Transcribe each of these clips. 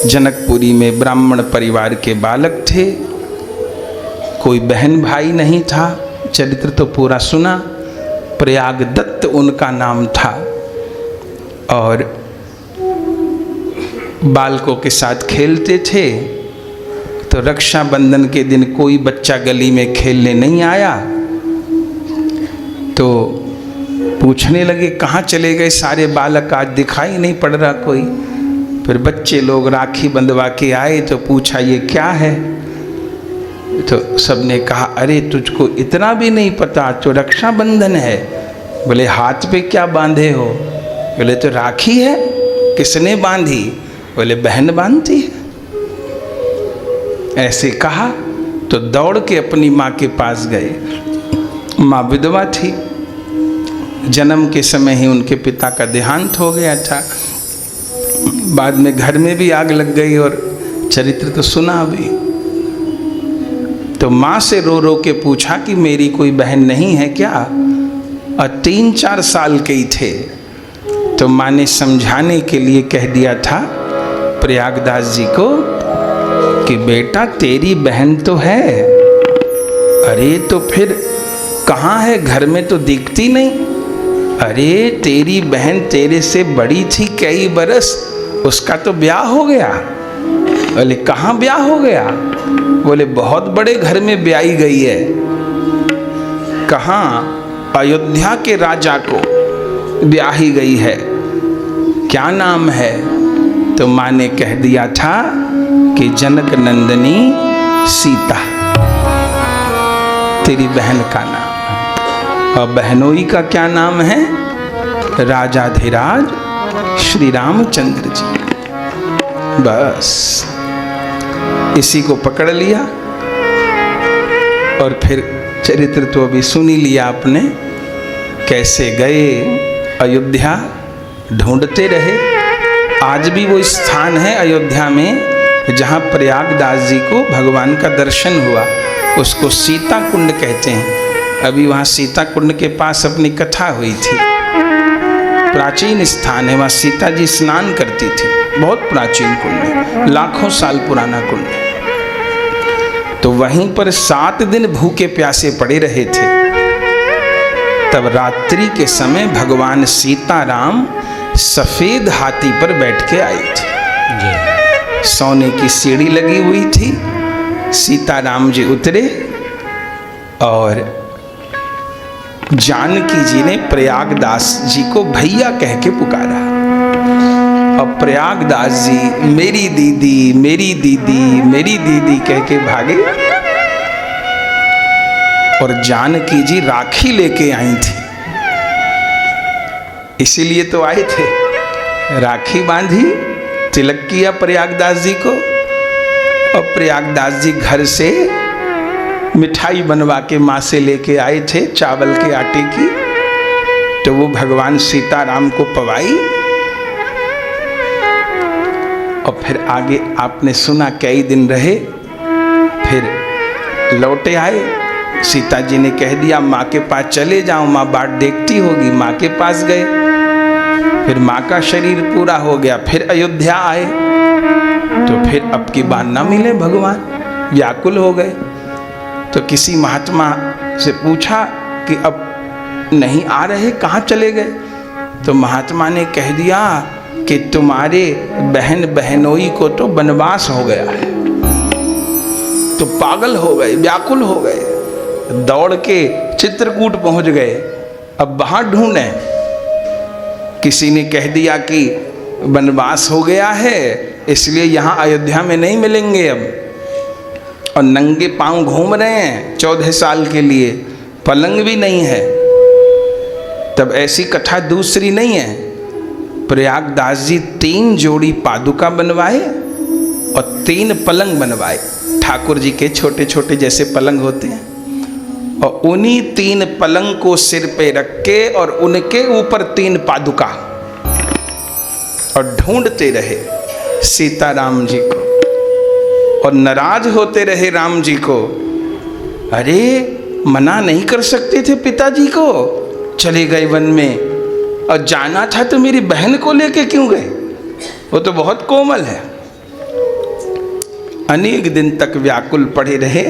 जनकपुरी में ब्राह्मण परिवार के बालक थे, कोई बहन भाई नहीं था। चरित्र तो पूरा सुना। प्रयागदत्त उनका नाम था और बालकों के साथ खेलते थे। तो रक्षाबंधन के दिन कोई बच्चा गली में खेलने नहीं आया, तो पूछने लगे कहाँ चले गए सारे बालक, आज दिखाई नहीं पड़ रहा कोई। फिर बच्चे लोग राखी बंधवा के आए तो पूछा ये क्या है, तो सबने कहा अरे तुझको इतना भी नहीं पता, तो रक्षाबंधन है। बोले हाथ पे क्या बांधे हो? बोले तो राखी है। किसने बांधी? बोले बहन बांधती है। ऐसे कहा तो दौड़ के अपनी माँ के पास गए। माँ विधवा थी, जन्म के समय ही उनके पिता का देहांत हो गया था। बाद में घर में भी आग लग गई और चरित्र तो सुना अभी। तो माँ से रो रो के पूछा कि मेरी कोई बहन नहीं है क्या? और 3-4 साल के ही थे। तो माँ ने समझाने के लिए कह दिया था प्रयागदास जी को कि बेटा तेरी बहन तो है। अरे तो फिर कहाँ है? घर में तो दिखती नहीं। अरे तेरी बहन तेरे से बड़ी थी कई बरस, उसका तो ब्याह हो गया। बोले कहाँ ब्याह हो गया? बोले बहुत बड़े घर में ब्याही गई है। कहाँ? अयोध्या के राजा को ब्याही गई है। क्या नाम है? तो माँ ने कह दिया था कि जनक नंदिनी सीता तेरी बहन का नाम है। और बहनोई का क्या नाम है? राजाधिराज श्री रामचंद्र जी। बस इसी को पकड़ लिया। और फिर चरित्र तो अभी सुन ही लिया आपने, कैसे गए अयोध्या, ढूंढते रहे। आज भी वो स्थान है अयोध्या में जहाँ प्रयागदास जी को भगवान का दर्शन हुआ, उसको सीता कुंड कहते हैं। अभी वहाँ सीता कुंड के पास अपनी कथा हुई थी। प्राचीन स्थान है, वहाँ सीता जी स्नान करती थी। बहुत प्राचीन कुंड है, लाखों साल पुराना कुंड है। तो वहीं पर 7 दिन भूखे प्यासे पड़े रहे थे। तब रात्रि के समय भगवान सीताराम सफेद हाथी पर बैठ के आए थे। सोने की सीढ़ी लगी हुई थी। सीताराम जी उतरे और जानकी जी ने प्रयागदास जी को भैया कह के पुकारा। और प्रयागदास जी मेरी दीदी मेरी दीदी मेरी दीदी कह के भागे। और जानकी जी राखी लेके आई थी, इसीलिए तो आए थे। राखी बांधी, तिलक किया प्रयागदास जी को। और प्रयागदास जी घर से मिठाई बनवा के माँ से लेके आए थे, चावल के आटे की। तो वो भगवान सीताराम को पवाई। और फिर आगे आपने सुना कई दिन रहे, फिर लौटे आए। सीता जी ने कह दिया माँ के पास चले जाओ, माँ बाट देखती होगी। माँ के पास गए, फिर माँ का शरीर पूरा हो गया। फिर अयोध्या आए तो फिर अब की बार ना मिले भगवान, व्याकुल हो गए। तो किसी महात्मा से पूछा कि अब नहीं आ रहे, कहाँ चले गए? तो महात्मा ने कह दिया कि तुम्हारे बहन बहनोई को तो वनवास हो गया है। तो पागल हो गए, व्याकुल हो गए, दौड़ के चित्रकूट पहुंच गए। अब वहां ढूंढे। किसी ने कह दिया कि वनवास हो गया है, इसलिए यहाँ अयोध्या में नहीं मिलेंगे अब। और नंगे पांव घूम रहे हैं 14 साल के लिए, पलंग भी नहीं है। तब ऐसी कथा दूसरी नहीं है। प्रयागदास जी 3 जोड़ी पादुका बनवाए और 3 पलंग बनवाए, ठाकुर जी के छोटे छोटे जैसे पलंग होते हैं। और उन्हीं 3 पलंग को सिर पे रख के और उनके ऊपर 3 पादुका, और ढूंढते रहे सीताराम जी को। और नाराज होते रहे राम जी को। अरे मना नहीं कर सकते थे पिताजी को, चले गए वन में। और जाना था तो मेरी बहन को लेके क्यों गए? वो तो बहुत कोमल है। अनेक दिन तक व्याकुल पड़े रहे।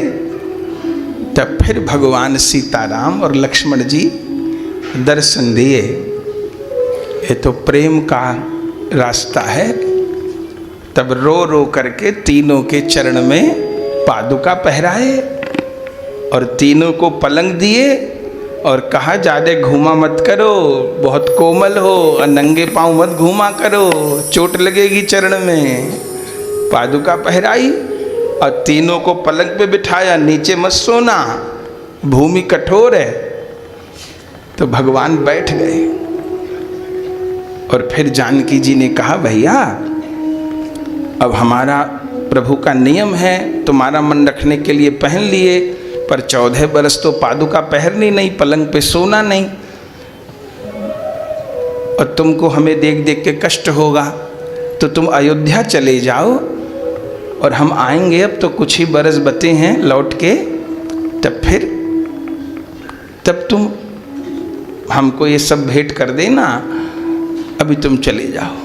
तब फिर भगवान सीताराम और लक्ष्मण जी दर्शन दिए। ये तो प्रेम का रास्ता है। तब रो रो करके तीनों के चरण में पादुका पहराए और तीनों को पलंग दिए और कहा ज्यादा घूमा मत करो, बहुत कोमल हो, और नंगे पांव मत घूमा करो, चोट लगेगी चरण में। पादुका पहराई और तीनों को पलंग पे बिठाया, नीचे मत सोना, भूमि कठोर है। तो भगवान बैठ गए और फिर जानकी जी ने कहा भैया अब हमारा प्रभु का नियम है, तुम्हारा मन रखने के लिए पहन लिए, पर 14 बरस तो पादुका पहननी नहीं, पलंग पे सोना नहीं, और तुमको हमें देख देख के कष्ट होगा, तो तुम अयोध्या चले जाओ और हम आएंगे, अब तो कुछ ही बरस बचे हैं लौट के, तब तुम हमको ये सब भेंट कर देना, अभी तुम चले जाओ।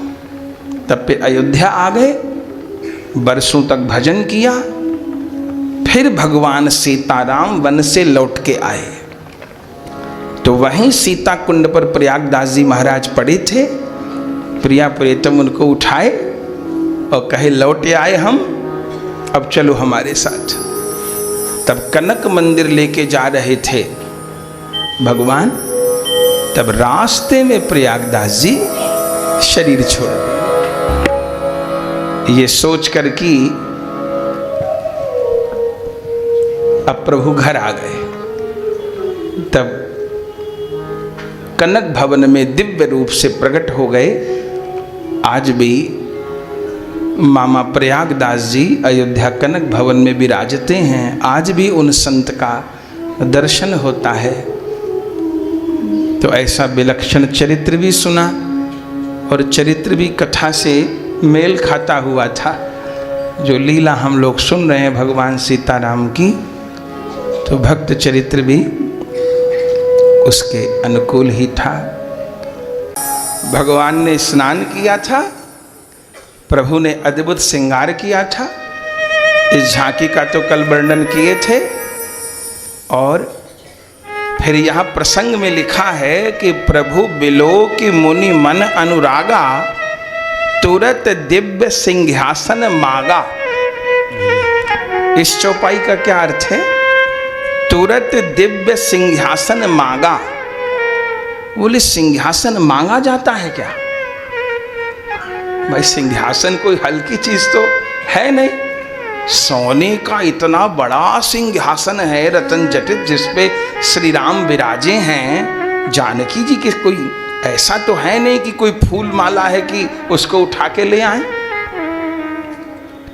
तब पे अयोध्या आ गए, बरसों तक भजन किया। फिर भगवान सीताराम वन से लौट के आए तो वहीं सीता कुंड पर प्रयागदास जी महाराज पड़े थे। प्रिया प्रियतम उनको उठाए और कहे लौटे आए हम, अब चलो हमारे साथ। तब कनक मंदिर लेके जा रहे थे भगवान, तब रास्ते में प्रयागदास जी शरीर छोड़ दिए। ये सोच कर कि अब प्रभु घर आ गए, तब कनक भवन में दिव्य रूप से प्रकट हो गए। आज भी मामा प्रयागदास जी अयोध्या कनक भवन में विराजते हैं। आज भी उन संत का दर्शन होता है। तो ऐसा विलक्षण चरित्र भी सुना और चरित्र भी कथा से मेल खाता हुआ था। जो लीला हम लोग सुन रहे हैं भगवान सीताराम की, तो भक्त चरित्र भी उसके अनुकूल ही था। भगवान ने स्नान किया था, प्रभु ने अद्भुत श्रृंगार किया था। इस झांकी का तो कल वर्णन किए थे। और फिर यहाँ प्रसंग में लिखा है कि प्रभु बिलोक मुनि मन अनुरागा, तुरत दिव्य सिंहासन मांगा। इस चौपाई का क्या अर्थ है? तुरत दिव्य सिंहासन मांगा। बोले सिंहासन मांगा जाता है क्या? भाई सिंहासन कोई हल्की चीज तो है नहीं। सोने का इतना बड़ा सिंहासन है रतन जटित, जिसपे श्री राम विराजे हैं। जानकी जी के कोई ऐसा तो है नहीं कि कोई फूल माला है कि उसको उठा के ले आए।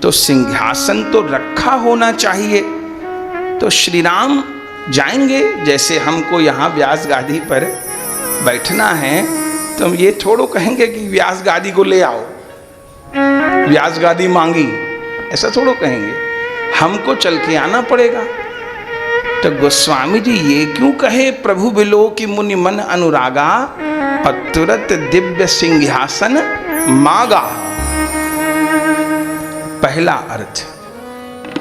तो सिंहासन तो रखा होना चाहिए। तो श्री राम जाएंगे, जैसे हमको यहाँ व्यास गादी पर बैठना है, तो हम ये थोड़ो कहेंगे कि व्यास गादी को ले आओ, व्यास गादी मांगी, ऐसा थोड़ो कहेंगे। हमको चल के आना पड़ेगा। तो गोस्वामी जी ये क्यों कहे प्रभु बिलोक मुनि मन अनुरागा और तुरत दिव्य सिंहासन मांगा? पहला अर्थ,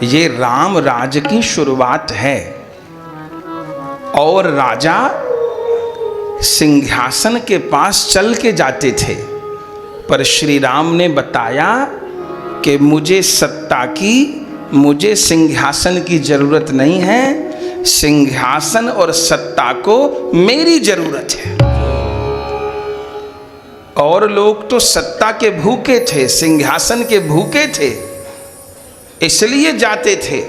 ये राम राज की शुरुआत है और राजा सिंहासन के पास चल के जाते थे, पर श्री राम ने बताया कि मुझे सत्ता की, मुझे सिंहासन की जरूरत नहीं है, सिंहासन और सत्ता को मेरी जरूरत है। और लोग तो सत्ता के भूखे थे, सिंहासन के भूखे थे, इसलिए जाते थे।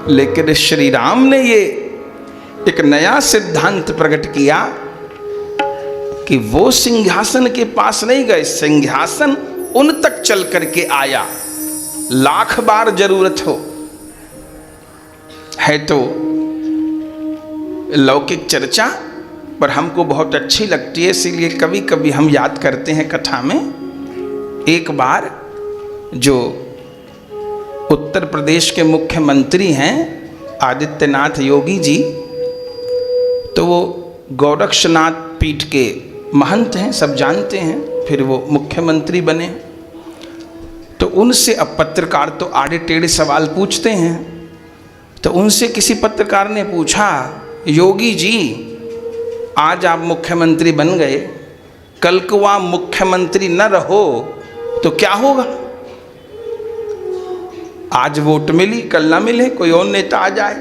लेकिन श्री राम ने ये एक नया सिद्धांत प्रकट किया कि वो सिंहासन के पास नहीं गए, सिंहासन उन तक चल करके आया। लाख बार जरूरत हो है तो लौकिक चर्चा पर हमको बहुत अच्छी लगती है, इसीलिए कभी कभी हम याद करते हैं कथा में। एक बार जो उत्तर प्रदेश के मुख्यमंत्री हैं आदित्यनाथ योगी जी, तो वो गोरक्षनाथ पीठ के महंत हैं, सब जानते हैं। फिर वो मुख्यमंत्री बने। तो उनसे अब पत्रकार तो आड़े टेढ़े सवाल पूछते हैं। तो उनसे किसी पत्रकार ने पूछा, योगी जी आज आप मुख्यमंत्री बन गए, कल को आप मुख्यमंत्री न रहो तो क्या होगा? आज वोट मिली, कल ना मिले, कोई और नेता आ जाए,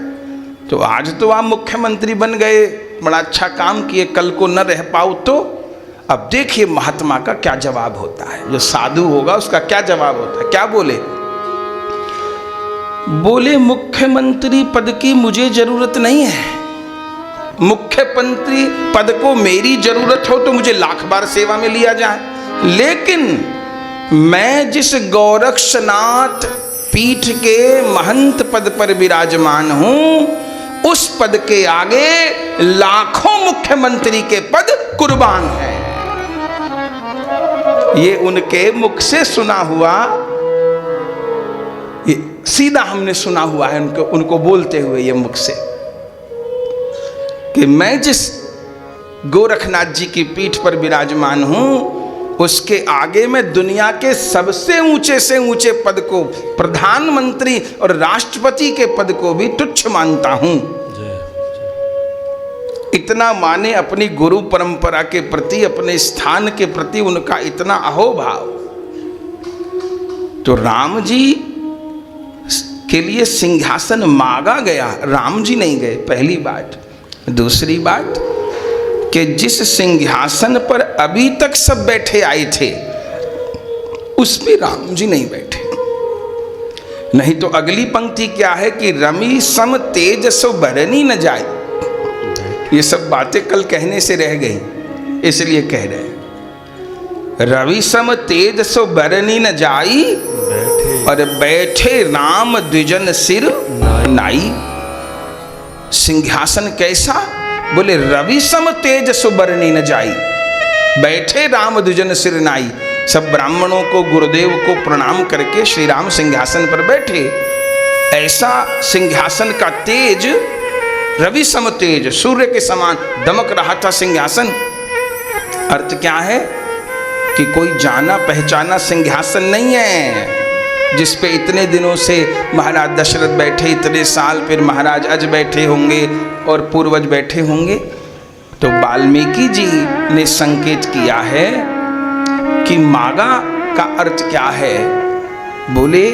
तो आज तो आप मुख्यमंत्री बन गए, बड़ा अच्छा काम किए, कल को न रह पाओ तो? अब देखिए महात्मा का क्या जवाब होता है, जो साधु होगा उसका क्या जवाब होता है। क्या बोले? बोले मुख्यमंत्री पद की मुझे जरूरत नहीं है, मुख्यमंत्री पद को मेरी जरूरत हो तो मुझे लाख बार सेवा में लिया जाए, लेकिन मैं जिस गोरक्षनाथ पीठ के महंत पद पर विराजमान हूं, उस पद के आगे लाखों मुख्यमंत्री के पद कुर्बान हैं। ये उनके मुख से सुना हुआ, ये सीधा हमने सुना हुआ है उनको बोलते हुए ये मुख से, कि मैं जिस गोरखनाथ जी की पीठ पर विराजमान हूं, उसके आगे मैं दुनिया के सबसे ऊंचे से ऊंचे पद को, प्रधानमंत्री और राष्ट्रपति के पद को भी तुच्छ मानता हूं। इतना माने अपनी गुरु परंपरा के प्रति, अपने स्थान के प्रति उनका इतना अहोभाव। तो राम जी के लिए सिंहासन मांगा गया, राम जी नहीं गए, पहली बात। दूसरी बात कि जिस सिंहासन पर अभी तक सब बैठे आए थे, उस पे राम जी नहीं बैठे। नहीं तो अगली पंक्ति क्या है कि रमी सम तेज सो बरनी न जाए। ये सब बातें कल कहने से रह गई, इसलिए कह रहे हैं। रवि सम तेज सो बरनी न जाई, और बैठे राम द्विजन सिर नाई। सिंहासन कैसा? बोले रवि सम तेज सो बरनी न जाई, बैठे राम द्विजन सिर नाई। सब ब्राह्मणों को, गुरुदेव को प्रणाम करके श्री राम सिंहासन पर बैठे। ऐसा सिंहासन का तेज, रवि सम तेज, सूर्य के समान दमक रहा था सिंहासन। अर्थ क्या है कि कोई जाना पहचाना सिंहासन नहीं है जिस पे इतने दिनों से महाराज दशरथ बैठे, इतने साल फिर महाराज अज बैठे होंगे और पूर्वज बैठे होंगे। तो वाल्मीकि जी ने संकेत किया है कि मागा का अर्थ क्या है। बोले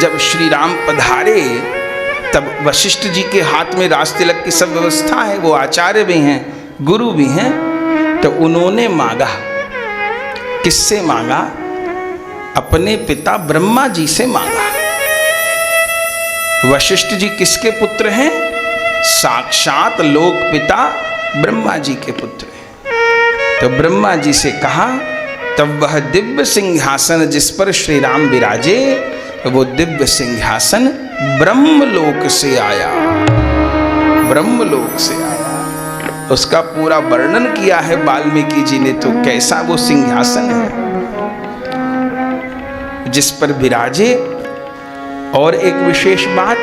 जब श्री राम पधारे तब वशिष्ठ जी के हाथ में राज तिलक की सब व्यवस्था है, वो आचार्य भी हैं, गुरु भी हैं। तो उन्होंने मांगा, किससे मांगा? अपने पिता ब्रह्मा जी से मांगा। वशिष्ठ जी किसके पुत्र हैं? साक्षात लोक पिता ब्रह्मा जी के पुत्र हैं। तो ब्रह्मा जी से कहा, तब वह दिव्य सिंहासन जिस पर श्री राम विराजे, वो दिव्य सिंहासन ब्रह्मलोक से आया, ब्रह्मलोक से आया। उसका पूरा वर्णन किया है वाल्मीकि जी ने। तो कैसा वो सिंहासन है जिस पर विराजे। और एक विशेष बात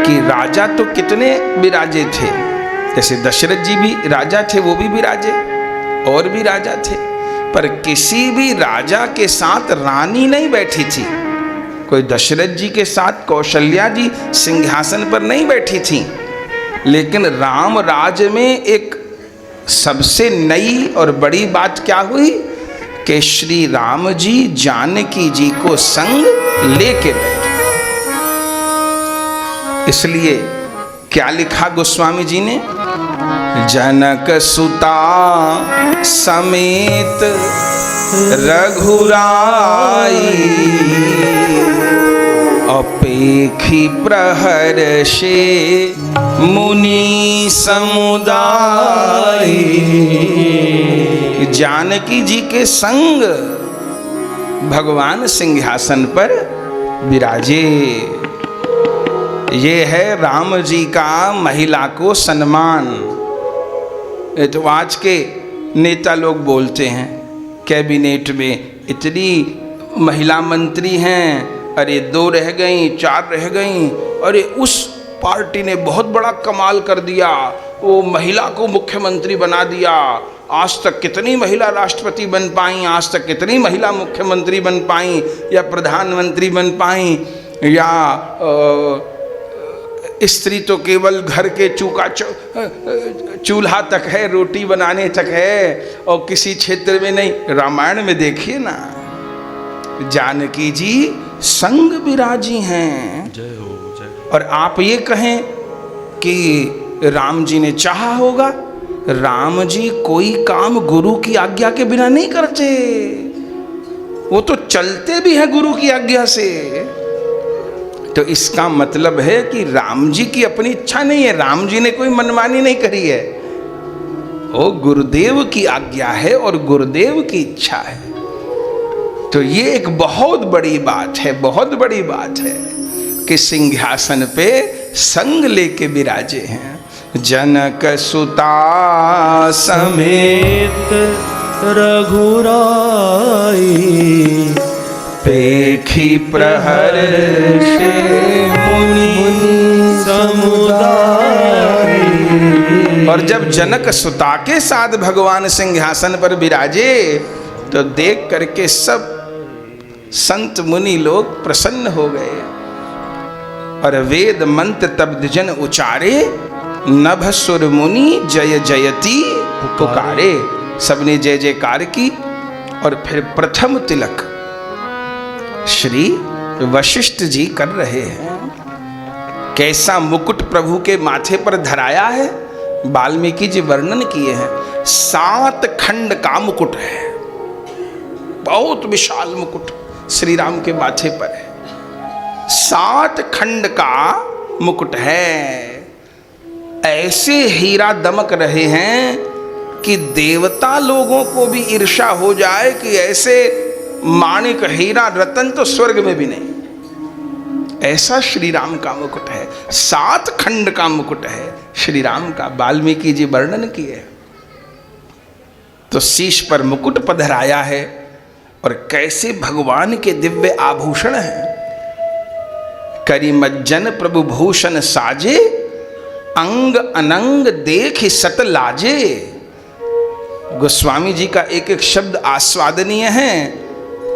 कि राजा तो कितने विराजे थे, जैसे दशरथ जी भी राजा थे, वो भी विराजे, और भी राजा थे, पर किसी भी राजा के साथ रानी नहीं बैठी थी। कोई दशरथ जी के साथ कौशल्या जी सिंहासन पर नहीं बैठी थी, लेकिन राम राज में एक सबसे नई और बड़ी बात क्या हुई कि श्री राम जी जानकी जी को संग लेके बैठे। इसलिए क्या लिखा गोस्वामी जी ने? जनक सुता समेत रघुराई, अपेखी प्रहर से मुनि समुदाय। जानकी जी के संग भगवान सिंहासन पर विराजे। ये है राम जी का महिला को सम्मान। तो आज के नेता लोग बोलते हैं कैबिनेट में इतनी महिला मंत्री हैं, अरे 2 रह गई, 4 रह गई, अरे उस पार्टी ने बहुत बड़ा कमाल कर दिया, वो महिला को मुख्यमंत्री बना दिया, आज तक कितनी महिला राष्ट्रपति बन पाई, आज तक कितनी महिला मुख्यमंत्री बन पाई या प्रधानमंत्री बन पाई, या स्त्री तो केवल घर के चूल्हा तक है, रोटी बनाने तक है, और किसी क्षेत्र में नहीं। रामायण में देखिए ना, जानकी जी संग विराजी हैं। जय हो जय हो। और आप ये कहें कि राम जी ने चाहा होगा, राम जी कोई काम गुरु की आज्ञा के बिना नहीं करते, वो तो चलते भी हैं गुरु की आज्ञा से। तो इसका मतलब है कि राम जी की अपनी इच्छा नहीं है, राम जी ने कोई मनमानी नहीं करी है, वो गुरुदेव की आज्ञा है और गुरुदेव की इच्छा है। तो ये एक बहुत बड़ी बात है, बहुत बड़ी बात है कि सिंहासन पे संग लेके विराजे हैं। जनक सुता समेत रघुराई, पेखी प्रहर से मुनि समुदाय। और जब जनक सुता के साथ भगवान सिंहासन पर विराजे तो देख करके सब संत मुनि लोग प्रसन्न हो गए और वेद मंत्र तब जन उचारे, नभ सुर मुनि जय जयति पुकारे। सबने जय जयकार की। और फिर प्रथम तिलक श्री वशिष्ठ जी कर रहे हैं। कैसा मुकुट प्रभु के माथे पर धराया है, वाल्मीकि जी वर्णन किए हैं। 7 खंड का मुकुट है, बहुत विशाल मुकुट श्री राम के माथे पर है। 7 खंड का मुकुट है। ऐसे हीरा दमक रहे हैं कि देवता लोगों को भी ईर्ष्या हो जाए कि ऐसे माणिक हीरा रतन तो स्वर्ग में भी नहीं। ऐसा श्री राम का मुकुट है, 7 खंड का मुकुट है श्री राम का, वाल्मीकि जी वर्णन किए। तो शीश पर मुकुट पधराया है और कैसे भगवान के दिव्य आभूषण हैं। करिमज्जन प्रभु भूषण साजे, अंग अनंग देख सत लाजे। गोस्वामी जी का एक एक शब्द आस्वादनीय है।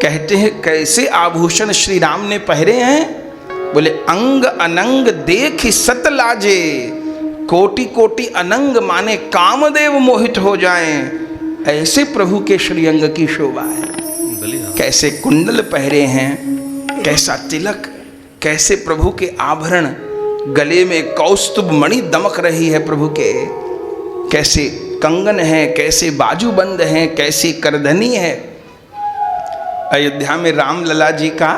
कहते हैं कैसे आभूषण श्री राम ने पहरे हैं, बोले अंग अनंग देख सत लाजे। कोटि कोटि अनंग माने कामदेव मोहित हो जाएं, ऐसे प्रभु के श्री अंग की शोभा है। कैसे कुंडल पहरे हैं, कैसा तिलक, कैसे प्रभु के आभरण, गले में कौस्तुभ मणि दमक रही है प्रभु के, कैसे कंगन है, कैसे बाजूबंद है, कैसी करधनी है। अयोध्या में राम लला जी का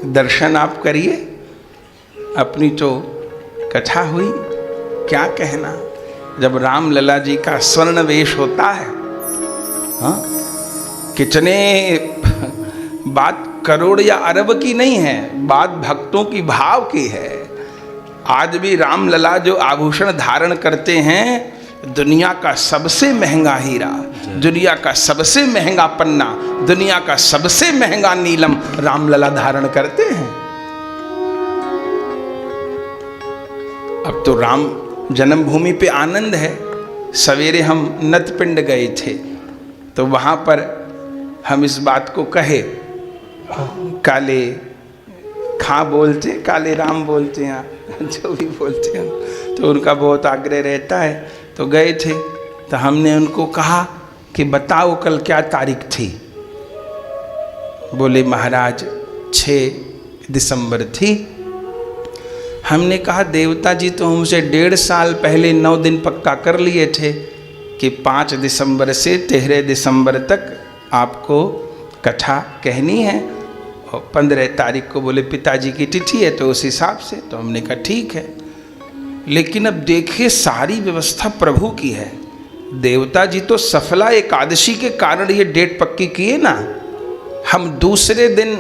दर्शन आप करिए। अपनी तो कथा हुई, क्या कहना, जब राम लला जी का स्वर्ण वेश होता है। हाँ, कितने बात करोड़ या अरब की नहीं है, बात भक्तों की भाव की है। आज भी राम लला जो आभूषण धारण करते हैं, दुनिया का सबसे महंगा हीरा, दुनिया का सबसे महंगा पन्ना, दुनिया का सबसे महंगा नीलम रामलला धारण करते हैं। अब तो राम जन्मभूमि पे आनंद है। सवेरे हम नतपिंड गए थे तो वहां पर हम इस बात को कहे, काले खां बोलते, काले राम बोलते हैं, जो भी बोलते हैं, तो उनका बहुत आग्रह रहता है। तो गए थे तो हमने उनको कहा कि बताओ कल क्या तारीख थी। बोले महाराज 6 दिसंबर थी। हमने कहा देवता जी तो हमसे 1.5 साल पहले 9 दिन पक्का कर लिए थे कि 5 दिसंबर से 13 दिसंबर तक आपको कथा कहनी है, और 15 तारीख को बोले पिताजी की तिथि है तो उस हिसाब से। तो हमने कहा ठीक है, लेकिन अब देखिए सारी व्यवस्था प्रभु की है। देवता जी तो सफला एकादशी के कारण ये डेट पक्की किए ना। हम दूसरे दिन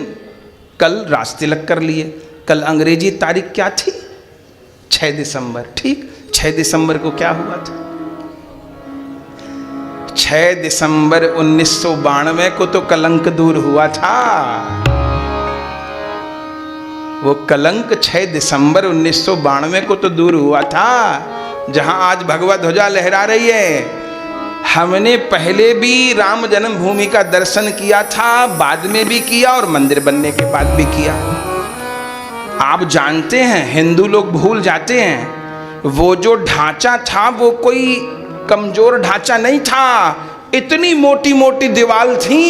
कल रास तिलक कर लिए। कल अंग्रेजी तारीख क्या थी? 6 दिसंबर। ठीक, 6 दिसंबर को क्या हुआ था? 6 दिसंबर 1992 को तो कलंक दूर हुआ था। वो कलंक 6 दिसंबर 1992 को तो दूर हुआ था, जहां आज भगवा ध्वजा लहरा रही है। हमने पहले भी राम जन्मभूमि का दर्शन किया था, बाद में भी किया और मंदिर बनने के बाद भी किया। आप जानते हैं, हिंदू लोग भूल जाते हैं, वो जो ढांचा था वो कोई कमजोर ढांचा नहीं था। इतनी मोटी मोटी दीवार थी,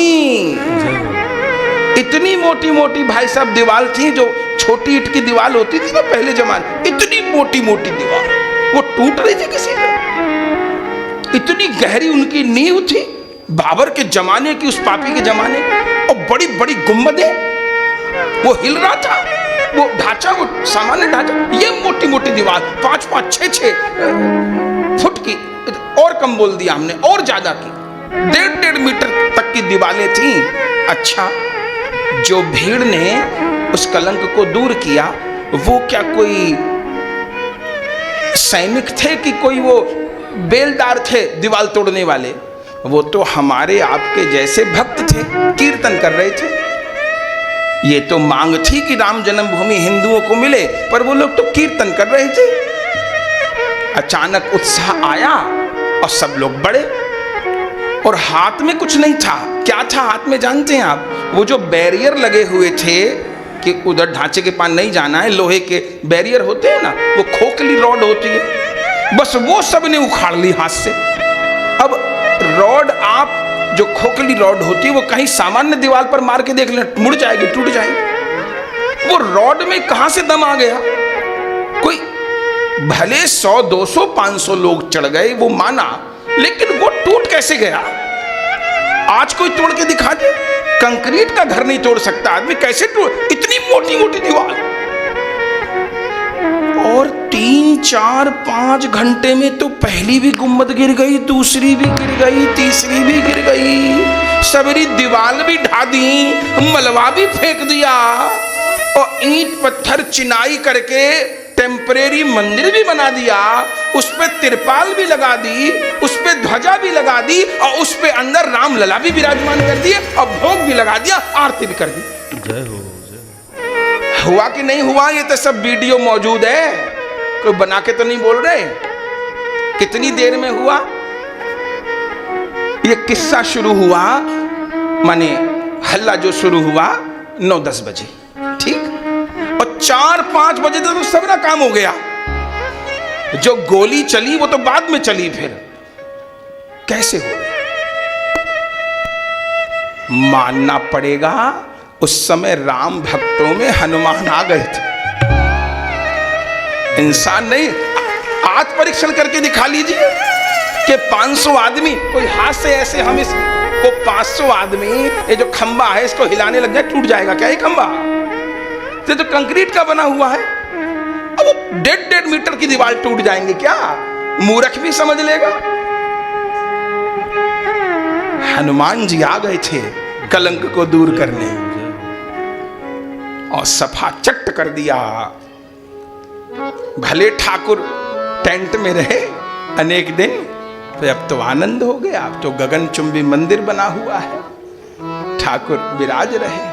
इतनी मोटी मोटी भाई साहब दीवार थी, जो छोटी ईंट की दीवार होती थी ना पहले जमाने, इतनी मोटी मोटी दीवार, वो टूट रही थी किसी से। इतनी गहरी उनकी नींव थी, बाबर के जमाने की, उस पापी के जमाने की, और बड़ी बड़ी गुंबदें, वो हिल रहा था वो ढांचा, वो सामान्य ढांचा। ये मोटी मोटी दीवार 5-5, 6-6 फुट की, और कम बोल दिया हमने, और ज्यादा की, 1.5 मीटर तक की दीवारें थी। अच्छा, जो भीड़ ने उस कलंक को दूर किया, वो क्या कोई सैनिक थे कि कोई वो बेलदार थे दीवार तोड़ने वाले? वो तो हमारे आपके जैसे भक्त थे, कीर्तन कर रहे थे। ये तो मांग थी कि राम जन्मभूमि हिंदुओं को मिले, पर वो लोग तो कीर्तन कर रहे थे। अचानक उत्साह आया और सब लोग बढ़े, और हाथ में कुछ नहीं था। क्या था हाथ में जानते हैं आप? वो जो बैरियर लगे हुए थे कि उधर ढांचे के पास नहीं जाना है, लोहे के बैरियर होते हैं ना, वो खोखली रॉड होती है, बस वो सब ने उखाड़ ली हाथ से। अब रॉड, आप जो खोखली रॉड होती है, वो कहीं सामान्य दीवार पर मार के देख लें, मुड़ जाएगी, टूट जाएगी। वो रॉड में कहां से दम आ गया? कोई भले 100, 200, 500 लोग चढ़ गए, वो माना, लेकिन वो टूट कैसे गया? आज कोई तोड़ के दिखा दे, कंक्रीट का घर नहीं तोड़ सकता आदमी, कैसे टूट? इतनी मोटी मोटी दीवार। और 3, 4, 5 घंटे में तो पहली भी गुम्बद गिर गई, दूसरी भी गिर गई, तीसरी भी गिर गई, सबरी दीवार भी ढा दी, मलबा भी फेंक दिया, और ईंट पत्थर चिनाई करके टेम्परेरी मंदिर भी बना दिया, उस पे तिरपाल भी लगा दी, उस पे ध्वजा भी लगा दी, और उस पे अंदर राम लला भी विराजमान कर दिए, और भोग भी लगा दिया, आरती भी कर दी। जय हो। हुआ कि नहीं हुआ? ये तो सब वीडियो मौजूद है, कोई बना के तो नहीं बोल रहे। कितनी देर में हुआ ये किस्सा? शुरू हुआ, माने हल्ला जो शुरू हुआ 9-10 बजे, ठीक, और 4-5 बजे तक तो सबरा काम हो गया। जो गोली चली वो तो बाद में चली, फिर कैसे हो गया? मानना पड़ेगा, उस समय राम भक्तों में हनुमान आ गए थे। इंसान नहीं, आत्म परीक्षण करके दिखा लीजिए कि 500 आदमी, कोई हाथ से ऐसे हम इसको 500 आदमी, ये जो खंबा है इसको हिलाने लग जाए, टूट जाएगा क्या ये खंबा? ये तो कंक्रीट का बना हुआ है। अब 1.5 मीटर की दीवार टूट जाएंगे क्या? मूर्ख भी समझ लेगा। हनुमान जी आ गए थे कलंक को दूर करने, और सफा चट्ट कर दिया। भले ठाकुर टेंट में रहे अनेक दिन, तो अब तो आनंद हो गया, अब तो गगनचुंबी मंदिर बना हुआ है, ठाकुर विराज रहे।